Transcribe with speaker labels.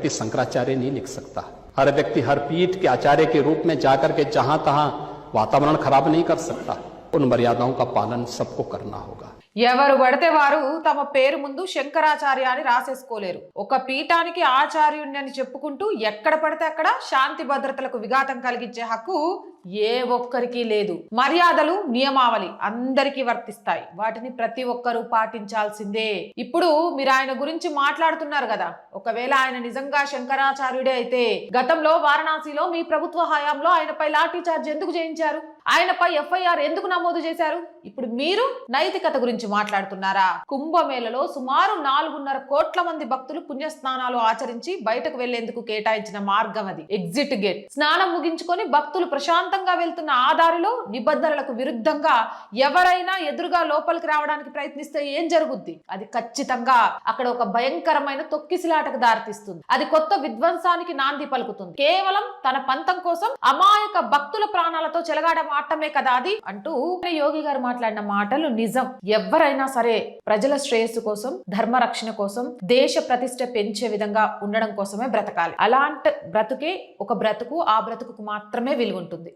Speaker 1: व्यक्ति शंकराचार्य नहीं लिख सकता। हर व्यक्ति हर पीठ के आचार्य के रूप में जाकर के जहां तहां वातावरण खराब नहीं कर सकता। उन मर्यादाओं का पालन सबको करना होगा।
Speaker 2: ఎవరు పడితే వారు తమ పేరు ముందు శంకరాచార్య అని రాసేసుకోలేరు. ఒక పీఠానికి ఆచార్యుణ్ణి అని చెప్పుకుంటూ ఎక్కడ పడితే అక్కడ శాంతి భద్రతలకు విఘాతం కలిగించే హక్కు ఏ ఒక్కరికి లేదు. మర్యాదలు నియమావళి అందరికీ వర్తిస్తాయి. వాటిని ప్రతి ఒక్కరూ పాటించాల్సిందే. ఇప్పుడు మీరు ఆయన గురించి మాట్లాడుతున్నారు కదా, ఒకవేళ ఆయన నిజంగా శంకరాచార్యుడే అయితే గతంలో వారణాసిలో మీ ప్రభుత్వ హయాంలో ఆయనపై లాఠీ చార్జ్ ఎందుకు చేయించారు? ఆయనపై ఎఫ్ఐఆర్ ఎందుకు నమోదు చేశారు? ఇప్పుడు మీరు నైతికత గురించి మాట్లాడుతున్నారా? కుంభమేళలో సుమారు 4.5 కోట్ల మంది భక్తులు పుణ్యస్నానాలు ఆచరించి బయటకు వెళ్లేందుకు కేటాయించిన మార్గం అది ఎగ్జిట్ గేట్. స్నానం ముగించుకొని భక్తులు ప్రశాంతంగా వెళ్తున్న ఆ దారిలో నిబంధనలకు విరుద్ధంగా ఎవరైనా ఎదురుగా లోపలికి రావడానికి ప్రయత్నిస్తే ఏం జరుగుద్ది? అది ఖచ్చితంగా అక్కడ ఒక భయంకరమైన తొక్కిసిలాటకు దారితీస్తుంది. అది కొత్త విధ్వంసానికి నాంది పలుకుతుంది. కేవలం తన పంతం కోసం అమాయక భక్తుల ప్రాణాలతో చెలగాట మాటమే కదా అది అంటూ యోగి గారు మాట్లాడిన మాటలు నిజం. ఎవరైనా సరే ప్రజల శ్రేయస్సు కోసం, ధర్మ రక్షణ కోసం, దేశ ప్రతిష్ట పెంచే విధంగా ఉండడం కోసమే బ్రతకాలి. అలాంటి బ్రతుకే ఒక బ్రతుకు. ఆ బ్రతుకు మాత్రమే విలువ ఉంటుంది.